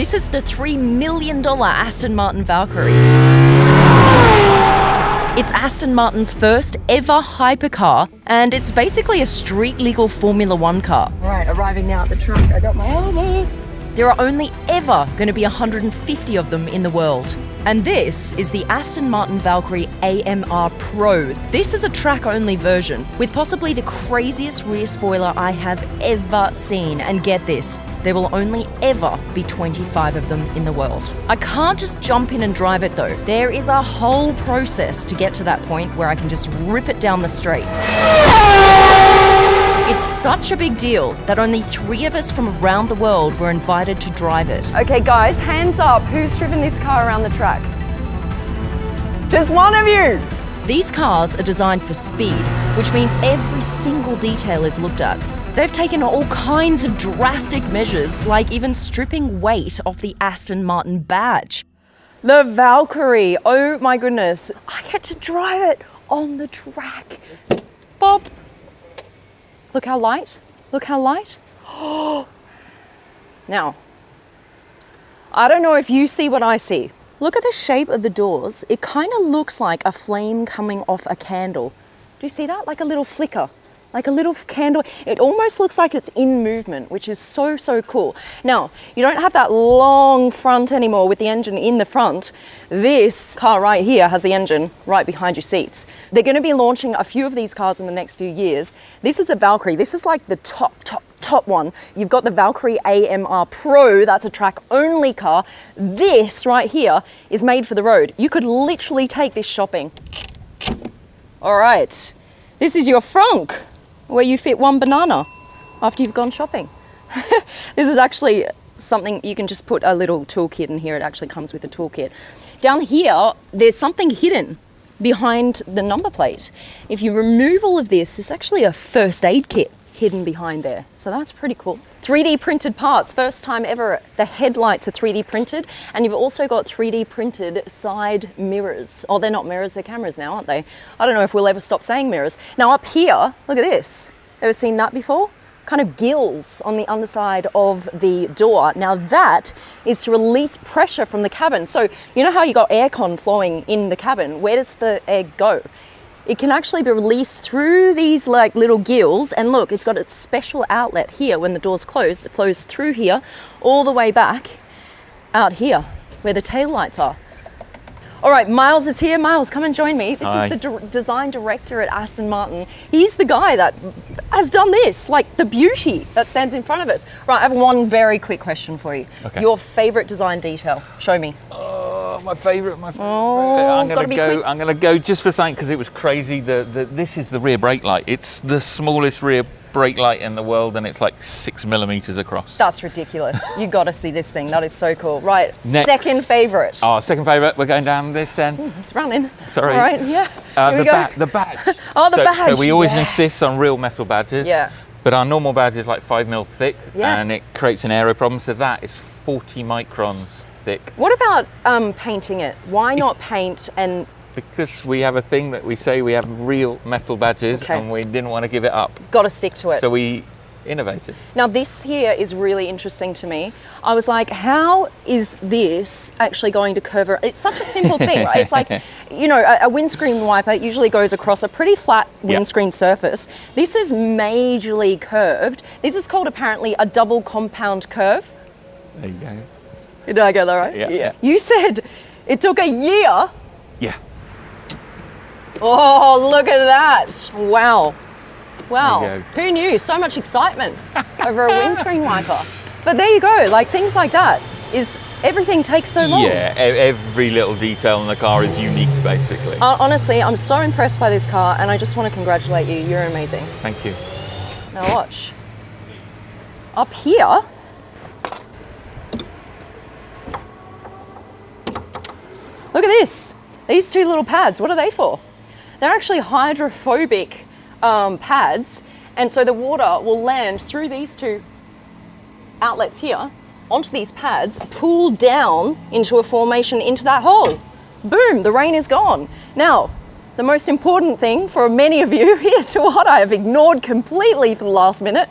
This is the $3 million Aston Martin Valkyrie. It's Aston Martin's first ever hypercar, and it's basically a street-legal Formula One car. All right, arriving now at the track. I got my armor. There are only ever going to be 150 of them in the world. And this is the Aston Martin Valkyrie AMR Pro. This is a track-only version with possibly the craziest rear spoiler I have ever seen. And get this, there will only ever be 25 of them in the world. I can't just jump in and drive it though. There is a whole process to get to that point where I can just rip it down the straight. It's such a big deal that only 3 of us from around the world were invited to drive it. Okay guys, hands up. Who's driven this car around the track? Just one of you! These cars are designed for speed, which means every single detail is looked at. They've taken all kinds of drastic measures, like even stripping weight off the Aston Martin badge. The Valkyrie, oh my goodness. I get to drive it on the track. Bob. Look how light, look how light. Oh. Now, I don't know if you see what I see. Look at the shape of the doors. It kind of looks like a flame coming off a candle. Do you see that? Like a little flicker, like a little candle. It almost looks like it's in movement, which is so, so cool. Now, you don't have that long front anymore with the engine in the front. This car right here has the engine right behind your seats. They're going to be launching a few of these cars in the next few years. This is the Valkyrie. This is like the top one. You've got the Valkyrie AMR Pro. That's a track-only car. This right here is made for the road. You could literally take this shopping. All right. This is your frunk, where you fit one banana after you've gone shopping. This is actually something you can just put a little toolkit in here. It actually comes with a toolkit. Down here, there's something hidden behind the number plate. If you remove all of this, there's actually a first aid kit hidden behind there. So that's pretty cool. 3D printed parts, first time ever. The headlights are 3D printed, and you've also got 3D printed side mirrors. Oh, they're not mirrors, they're cameras now, aren't they? I don't know if we'll ever stop saying mirrors. Now up here, look at this. Ever seen that before? Kind of gills on the underside of the door. Now that is to release pressure from the cabin. So you know how you got aircon flowing in the cabin? Where does the air go? It can actually be released through these like little gills, and look, it's got its special outlet here. When the door's closed, it flows through here all the way back out here where the tail lights are. All right, Miles is here. Miles, come and join me. This is the design director at Aston Martin. He's the guy that has done this, like the beauty that stands in front of us. Right, I have one very quick question for you. Okay. Your favorite design detail. Show me. My favorite. Oh, I'm gonna go just for something because it was crazy. This is the rear brake light. It's the smallest rear brake light in the world, and it's like 6 millimeters across. That's ridiculous. You got to see this thing. That is so cool. Right, next. Second favorite. Oh, second favorite. We're going down this end. It's running. Sorry. All right, yeah. The badge. Oh, the badge. So we always insist on real metal badges. Yeah. But our normal badge is like 5 mil thick, yeah. And it creates an aero problem. So that is 40 microns thick. What about painting it? Why not paint and... Because we have a thing that we say we have real metal badges, okay. And we didn't want to give it up. Got to stick to it. So we innovated. Now this here is really interesting to me. I was like, how is this actually going to cover? It's such a simple thing, right? It's like, you know, a windscreen wiper usually goes across a pretty flat windscreen surface. This is majorly curved. This is called apparently a double compound curve. There you go. Did I get that right? Yeah. You said it took a year. Yeah. Oh, look at that. Wow. Wow. Who knew? So much excitement over a windscreen wiper. But there you go. Like things like that is everything takes so long. Yeah, every little detail in the car is unique, basically. Honestly, I'm so impressed by this car, and I just want to congratulate you. You're amazing. Thank you. Now watch. Up here, look at this. These 2 little pads, what are they for? They're actually hydrophobic pads, and so the water will land through these 2 outlets here onto these pads, pool down into a formation into that hole. Boom, the rain is gone. Now, the most important thing for many of you, here's what I have ignored completely for the last minute,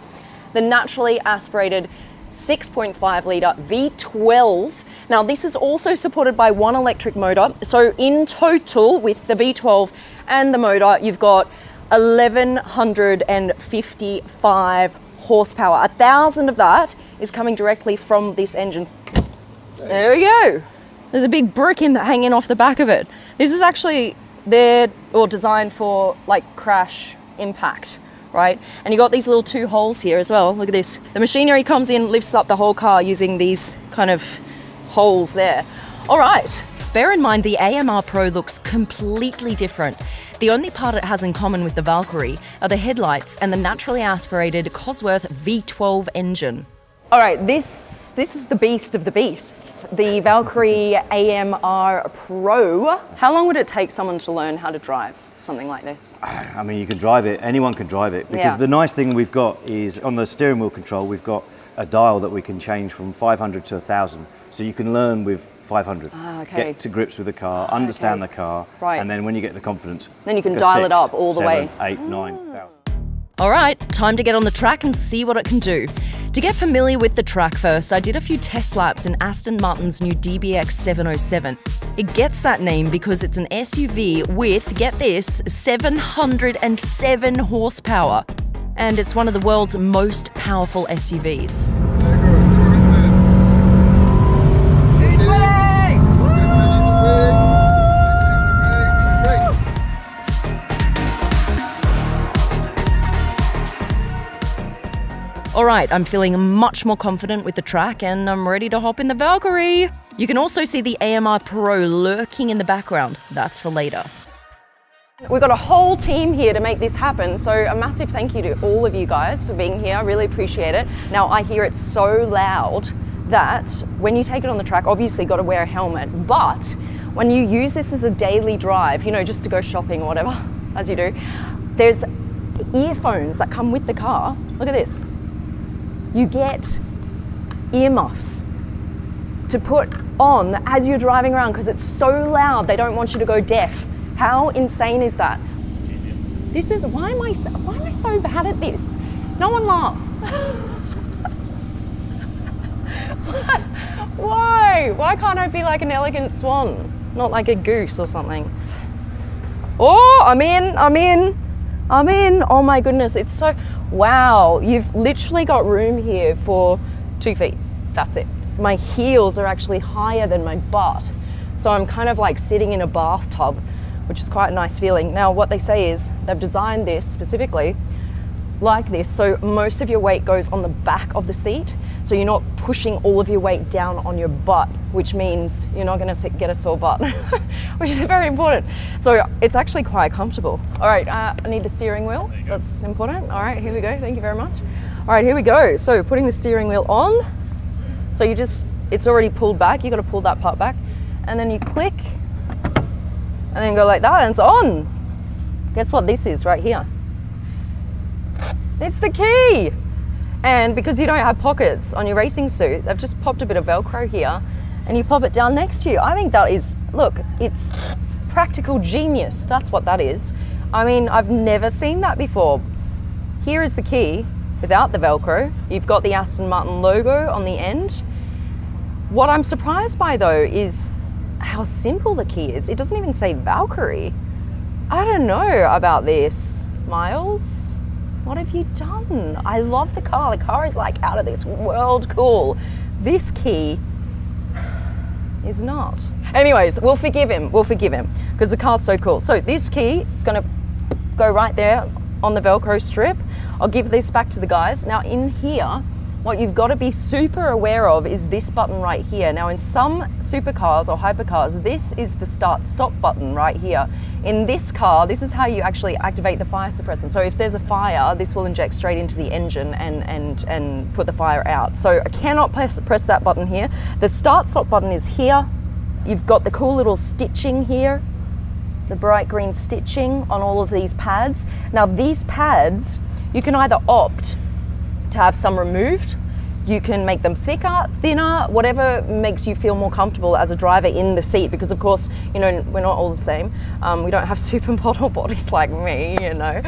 the naturally aspirated 6.5 litre V12. Now this is also supported by one electric motor. So in total with the V12 and the motor, you've got 1,155 horsepower. 1,000 of that is coming directly from this engine. There we go. There's a big brick hanging off the back of it. This is actually designed for like crash impact, right? And you got these little 2 holes here as well. Look at this. The machinery comes in, lifts up the whole car using these kind of holes there. All right. Bear in mind the AMR Pro looks completely different. The only part it has in common with the Valkyrie are the headlights and the naturally aspirated Cosworth V12 engine. All right, this is the beast of the beasts, the Valkyrie AMR Pro. How long would it take someone to learn how to drive something like this? I mean, you can drive it, anyone can drive it, because the nice thing we've got is on the steering wheel control, we've got a dial that we can change from 500 to 1,000. So you can learn with 500, get to grips with the car, understand the car, and then when you get the confidence, then you can dial it up all the way. 8, 9,000. All right, time to get on the track and see what it can do. To get familiar with the track first, I did a few test laps in Aston Martin's new DBX 707. It gets that name because it's an SUV with, get this, 707 horsepower. And it's one of the world's most powerful SUVs. All right, I'm feeling much more confident with the track and I'm ready to hop in the Valkyrie. You can also see the AMR Pro lurking in the background. That's for later. We've got a whole team here to make this happen, so a massive thank you to all of you guys for being here. I really appreciate it. Now, I hear it's so loud that when you take it on the track, obviously got to wear a helmet, but when you use this as a daily drive, you know, just to go shopping or whatever, as you do, there's earphones that come with the car. Look at this. You get earmuffs to put on as you're driving around because it's so loud they don't want you to go deaf. How insane is that? This is, why am I so bad at this? No one laugh. Why? Why can't I be like an elegant swan? Not like a goose or something. Oh, I'm in. Oh my goodness, it's so, wow. You've literally got room here for 2 feet. That's it. My heels are actually higher than my butt. So I'm kind of like sitting in a bathtub, which is quite a nice feeling. Now, what they say is they've designed this specifically like this, so most of your weight goes on the back of the seat, so you're not pushing all of your weight down on your butt, which means you're not gonna get a sore butt, which is very important. So it's actually quite comfortable. All right, I need the steering wheel. That's important. All right, here we go. Thank you very much. All right, here we go. So putting the steering wheel on. So it's already pulled back. You gotta pull that part back, and then you click, and then go like that, and it's on. Guess what this is right here? It's the key. And because you don't have pockets on your racing suit, they've just popped a bit of Velcro here and you pop it down next to you. I think that is, look, it's practical genius. That's what that is. I mean, I've never seen that before. Here is the key without the Velcro. You've got the Aston Martin logo on the end. What I'm surprised by though is how simple the key is. It doesn't even say Valkyrie. I don't know about this. Miles? What have you done? I love the car. The car is like out of this world cool. This key is not. Anyways, we'll forgive him because the car's so cool. So this key is gonna go right there on the Velcro strip. I'll give this back to the guys. Now in here, what you've got to be super aware of is this button right here. Now in some supercars or hypercars, this is the start-stop button right here. In this car, this is how you actually activate the fire suppressant. So if there's a fire, this will inject straight into the engine and put the fire out. So I cannot press that button here. The start-stop button is here. You've got the cool little stitching here, the bright green stitching on all of these pads. Now these pads, you can either opt to have some removed, you can make them thicker, thinner, whatever makes you feel more comfortable as a driver in the seat, because of course, you know, we're not all the same. We don't have supermodel bodies like me, you know.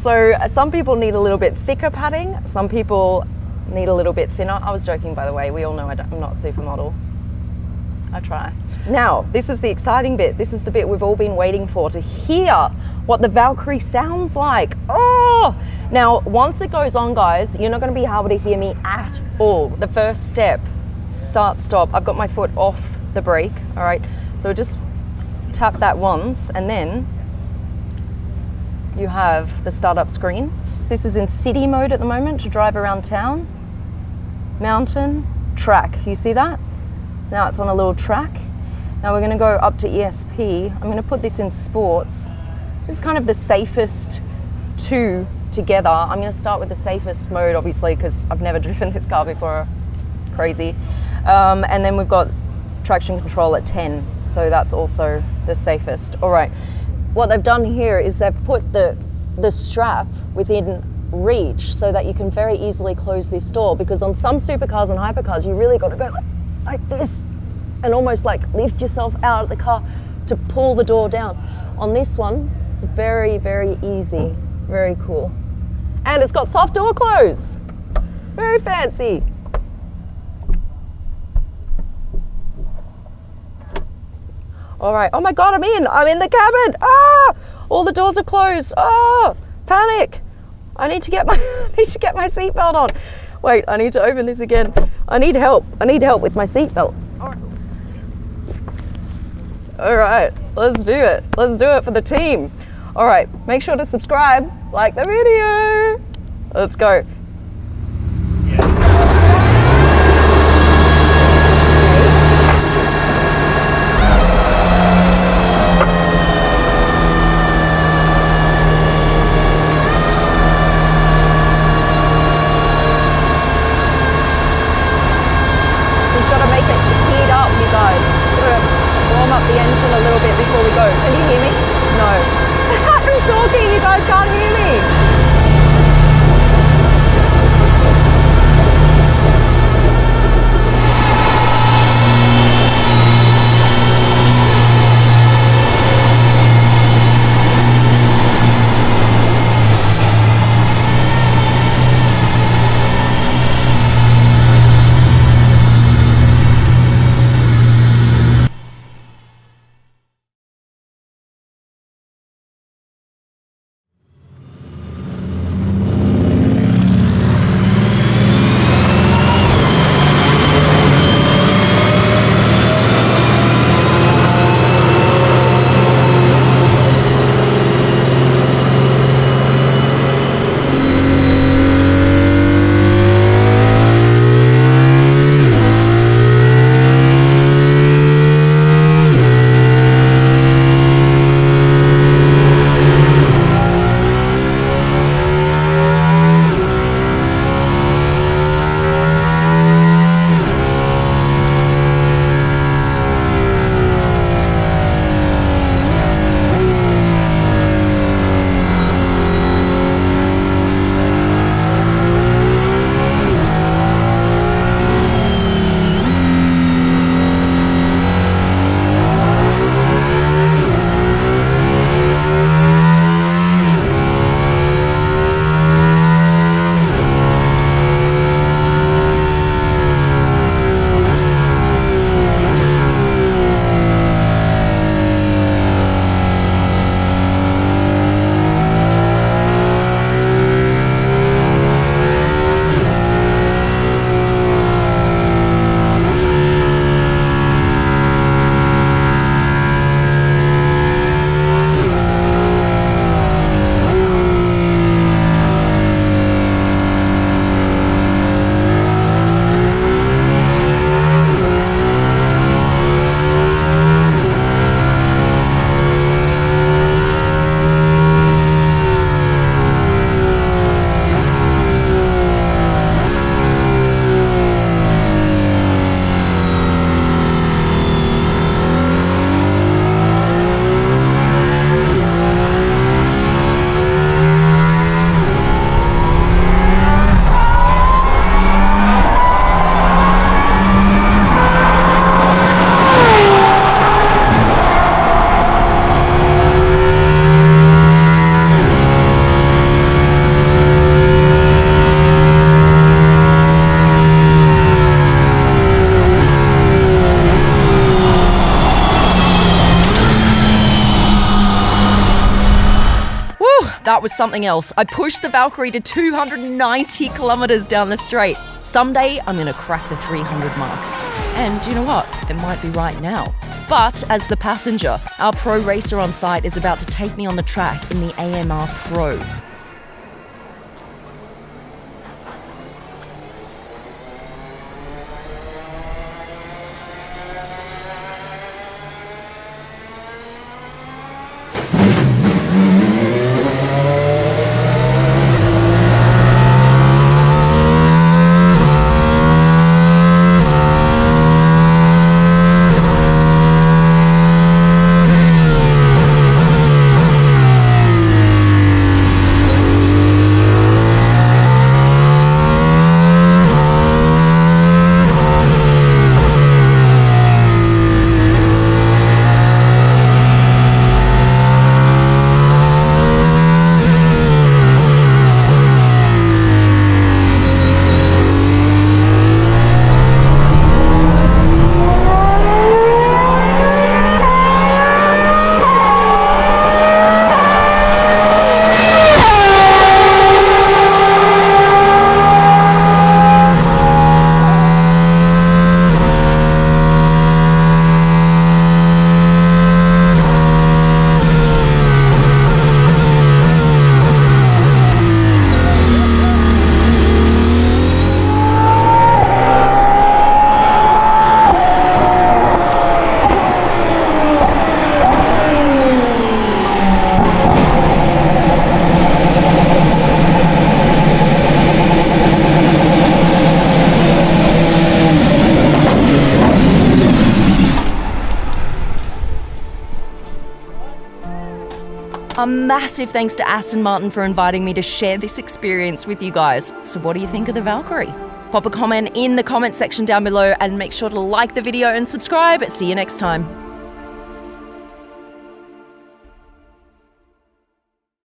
So some people need a little bit thicker padding, some people need a little bit thinner. I was joking, by the way. We all know I'm not a supermodel. I try. Now, this is the exciting bit. This is the bit we've all been waiting for, to hear what the Valkyrie sounds like. Oh! Now, once it goes on, guys, you're not going to be able to hear me at all. The first step, start, stop. I've got my foot off the brake, all right? So just tap that once, and then you have the startup screen. So this is in city mode at the moment to drive around town. Mountain, track. You see that? Now it's on a little track. Now we're going to go up to ESP. I'm going to put this in sports. This is kind of the safest two together. I'm going to start with the safest mode, obviously, because I've never driven this car before. Crazy. And then we've got traction control at 10. So that's also the safest. All right. What they've done here is they've put the strap within reach so that you can very easily close this door, because on some supercars and hypercars, you really got to go like this and almost like lift yourself out of the car to pull the door down. On this one, it's very, very easy. Very cool. And it's got soft door close. Very fancy. All right. Oh my God, I'm in the cabin. Ah! All the doors are closed. Oh, panic. I need to get my seatbelt on. Wait, I need to open this again. I need help. I need help with my seatbelt. All right, let's do it. Let's do it for the team. All right, make sure to subscribe, like the video. Let's go. that was something else. I pushed the Valkyrie to 290 kilometers down the straight. Someday, I'm gonna crack the 300 mark. And you know what? It might be right now. But as the passenger, our pro racer on site is about to take me on the track in the AMR Pro. A massive thanks to Aston Martin for inviting me to share this experience with you guys. So what do you think of the Valkyrie? Pop a comment in the comment section down below and make sure to like the video and subscribe. See you next time.